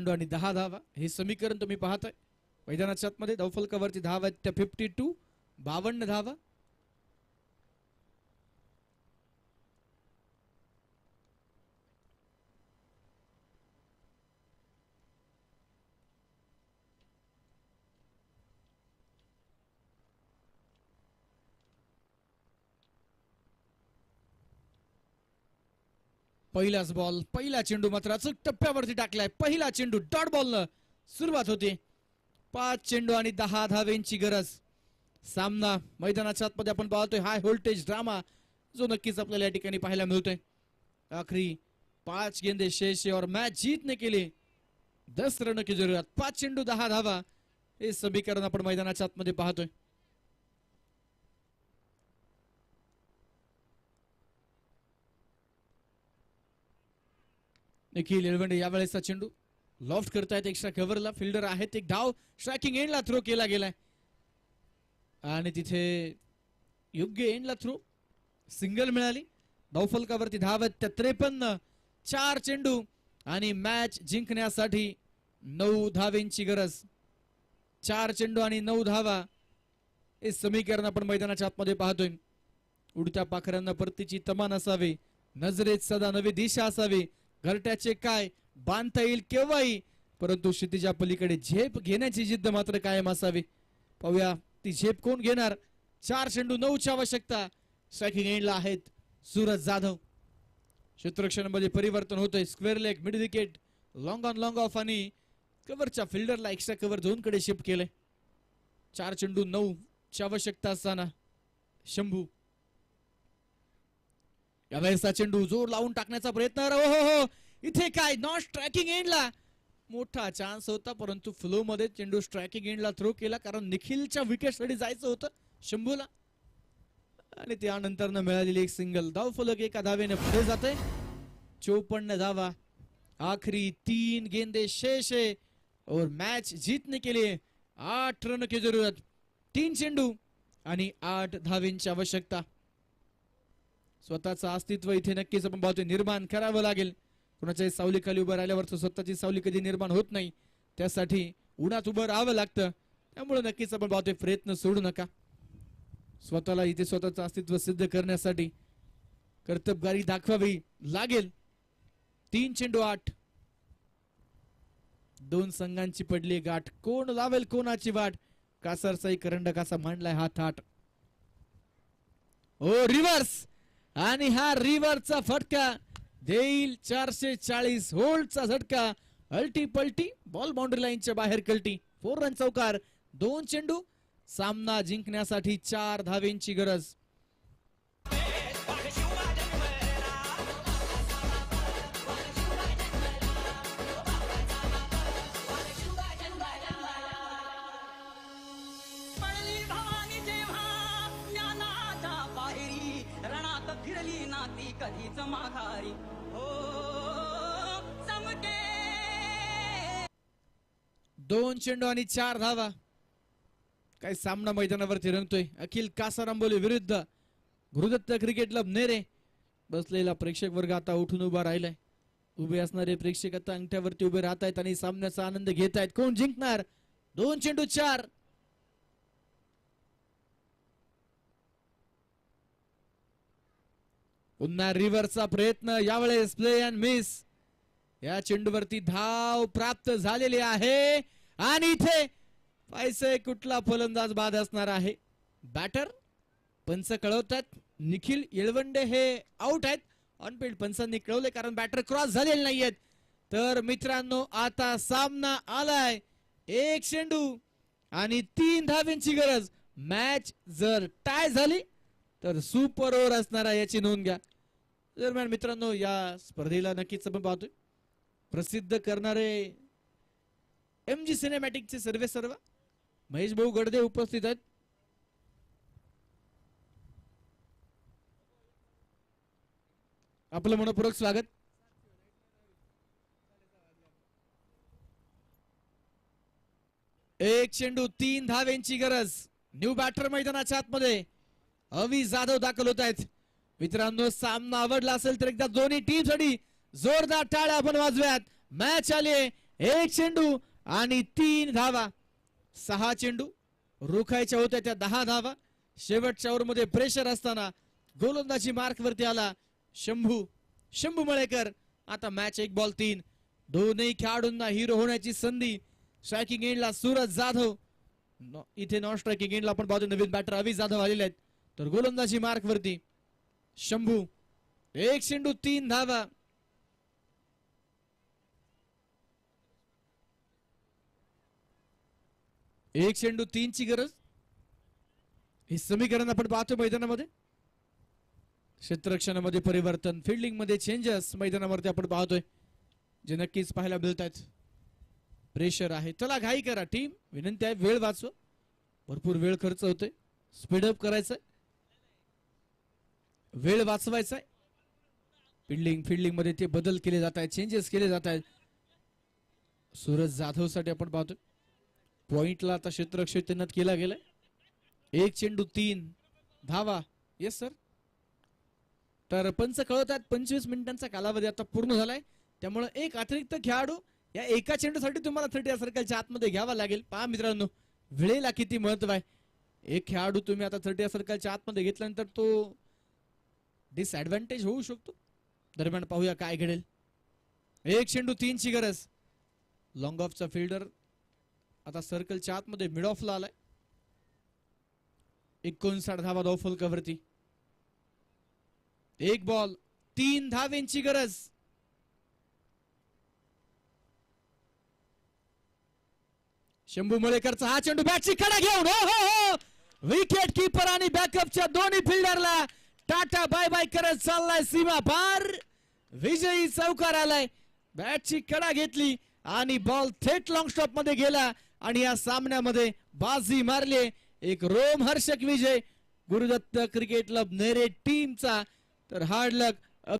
चेंडू आणि 10 धावा. हे समीकरण तुम्ही पाहताय मैदानाच्या आतमध्ये. धावफलकावरती धावा आहेत त्या 52, 52 धावा. पहिलाच बॉल, पहिला चेंडू मात्र अचूक टप्प्यावरती टाकलाय. पहिला चेंडू डॉट बॉलनं सुरुवात होते. 5 चेंडू आणि 10 धावेंची गरज. सामना मैदानाच्या आतमध्ये आपण पाहतोय हाय व्होल्टेज ड्रामा जो नक्कीच आपल्याला या ठिकाणी पाहायला मिळतोय. आखरी 5 गेंदे शेष और मैच जीतने के लिए 10 रनों की जरूरत. 5 चेंडू 10 धावा हे समीकरण आपण मैदानाच्या आतमध्ये पाहतोय. निखिल येळवंडे यावेळेसचा चेंडू लॉफ्ट करतायत एक्स्ट्रा कव्हरला. फिल्डर आहेत. एक धाव स्ट्रायकिंग एंडला थ्रो केला गेलाय आणि तिथे योग्य एंडला थ्रो सिंगल मिळाली. धावफलकावरती धाव आहेत त्या 53. 4 चेंडू आणि मॅच जिंकण्यासाठी 9 धावेंची गरज. 4 चेंडू आणि 9 धावा हे समीकरण आपण मैदानाच्या आतमध्ये पाहतोय. उडत्या पाखरांना परतीची तमान असावी, नजरेत सदा नवी दिशा असावी. घरट्याचे काय बांधता येईल केव्हाही, परंतु क्षितिजा पलीकडे झेप घेण्याची जिद्द मात्र कायम असावी. पाहूया ती झेप कोण घेणार. 4 चेंडू 9ची आवश्यकता. स्ट्रायकिंग एंडला आहेत सूरज जाधव. क्षेत्ररक्षणामध्ये परिवर्तन होतंय. Square leg, mid wicket, long on long of आणि कव्हरच्या फिल्डरला एक्स्ट्रा कव्हर झोनकडे शिफ्ट केलंय. 4 चेंडू 9ची आवश्यकता असताना शंभू यावेळेसचा चेंडू जोर लावून टाकण्याचा प्रयत्न. हो इथे काय नॉट स्ट्रायकिंग एंडला मोठा चान्स होता, परंतु फ्लो मध्ये चेंडू स्ट्रायकिंग एंडला थ्रो केला कारण निखिलच्या विकेटसाठी जायचं होतं शंभूला आणि त्यानंतर मिळालेली एक सिंगल. धावफलक एका धावेने पुढे जाते. 54 धावा. आखरी 3 गेंदे शेष है और मैच जीतने के लिए 8 रन की जरूरत. 3 चेंडू आणि 8 धावेंची आवश्यकता. स्वतःचं अस्तित्व इथे नक्कीच आपण पाहतोय निर्माण करावं लागेल. कुणाच्याही सावलीखाली उभं राहिल्यावर स्वतःची सावली कधी निर्माण होत नाही, त्यासाठी उन्हात उभं राहावं लागतं. त्यामुळे नक्कीच आपण पाहतोय प्रयत्न सोडू नका. स्वतःला इथे स्वतःचं अस्तित्व सिद्ध करण्यासाठी कर्तबगारी दाखवावी लागेल. 3 चेंडू 8. 2 संघांची पडली गाठ. कोण लावेल कोणाची वाट. कासरसाई करंडकाचा मांडलाय हात हात. ओ रिव्हर्स आणि हा रिव्हर्सचा फटका देईल 440 होल्डचा झटका. अल्टी पलटी बॉल बाउंड्री लाईनच्या बाहेर कल्टी. 4 रन चौकार. 2 चेंडू. सामना जिंकण्यासाठी 4 धावेंची गरज. फिरली नाती कधीच माघारी हो समके. 2 चेंडू आणि 4 धावा. काय सामना मैदानावरती रंगतोय. अखिल कासारांबोली विरुद्ध गुरुदत्त क्रिकेट क्लब नेरे. बसलेला प्रेक्षक वर्ग आता उठून उभा राहिलाय. उभे असणारे प्रेक्षक आता अंगठ्यावरती उभे राहत आहेत आणि सामन्याचा आनंद घेत आहेत. कोण जिंकणार. 2 चेंडू 4. पुन्हा रिव्हर्सचा प्रयत्न. यावेळेस प्ले अँड मिस. या चेंडूवरती धाव प्राप्त झालेली आहे आणि इथे पैसे कुठला फलंदाज बाद असणार आहे. बॅटर पंच कळवतात निखिल येळवंडे हे आउट आहेत. ऑनफिल्ड पंचांनी कळवले कारण बॅटर क्रॉस झालेले नाहीयेत. तर मित्रांनो आता सामना आलाय. 1 चेंडू आणि 3 धावेंची गरज. मॅच जर टाय झाली तर सुपर ओव्हर असणार आहे याची नोंद घ्या. दरम्यान मित्रांनो या स्पर्धेला नक्कीच आपण पाहतोय प्रसिद्ध करणारे MG सिनेमॅटिकचे सर्व महेश भाऊ गडदे उपस्थित आहेत. आपलं मनपूर्वक स्वागत. एक चेंडू 3 धावेंची गरज. न्यू बॅटर मैदानाच्या आतमध्ये अवी जाधव दाखल होत आहेत. मित्रांनो सामना आवडला असेल तर एकदा दोन्ही टीम साठी जोरदार टाळ्या आपण वाजव्यात. मॅच आली एक चेंडू आणि 3 धावा. 6 चेंडू रोखायच्या होत्या त्या 10 धावा. शेवटच्या ओव्हरमध्ये प्रेशर असताना गोलंदाजी मार्क वरती आला शंभू मळेकर. आता मॅच 1 बॉल 3. दोन्ही खेळाडूंना हिरो होण्याची संधी. स्ट्रायकिंग एंडला सूरज जाधव, इथे नॉन स्ट्रायकिंग एंडला पण पाहतो नवीन बॅटर अवी जाधव आलेले आहेत. तर गोलंदाजी मार्क वरती शंभू. एक चेंडू 3 धावा. एक चेंडू 3 ची गरज. हे समीकरण आपण पाहतो मैदानामध्ये. क्षेत्ररक्षणामध्ये परिवर्तन, फिल्डिंग मध्ये चेंजेस मैदानावरती आपण पाहतोय जे नक्कीच पाहायला मिळत आहेत. प्रेशर आहे, चला घाई करा टीम, विनंती आहे वेळ वाचवा. भरपूर वेळ खर्च होतोय, स्पीडअप करायचंय, वेळ वाचवायचा आहे. फिल्डिंग मध्ये ते बदल केले जात आहेत, चेंजेस केले जात आहेत. सूरज जाधव साठी आपण पाहतोय पॉइंटला आता क्षेत्ररक्षक तैनात केला गेलाय. एक चेंडू 3 धावा. Yes sir. तर पंच कळत आहेत 25 मिनिटांचा कालावधी आता पूर्ण झालाय, त्यामुळे एक अतिरिक्त खेळाडू या एका चेंडूसाठी तुम्हाला 30 सर्कलच्या आतमध्ये घ्यावा लागेल. पहा मित्रांनो वेळेला किती महत्व आहे. एक खेळाडू तुम्ही आता 30 सर्कलच्या आतमध्ये घेतल्यानंतर तो डिसएडव्हान्टेज होऊ शकतो. दरम्यान पाहूया काय घडेल. एक चेंडू 3 ची गरज. लॉंग ऑफचा फिल्डर आता सर्कलच्या आतमध्ये मिड ऑफला आलाय. 59 धावा धाव फलकावरती. एक बॉल 3 धावेंची गरज. शंभू मळेकरचा हा चेंडू बॅटची कडा घेऊन विकेट कीपर आणि बॅकअपच्या दोन्ही फिल्डरला टाटा बाय बाय करत चाललाय सीमा पार. विजयी चौकार आलाय. बॅटची कडा घेतली आणि बॉल थेट लॉंग स्टॉप मध्ये गेला आणि या सामन्यामध्ये बाजी मारली. एक रोमहर्षक विजय गुरुदत्त क्रिकेट क्लब नेरे टीमचा. तर हार्ड लक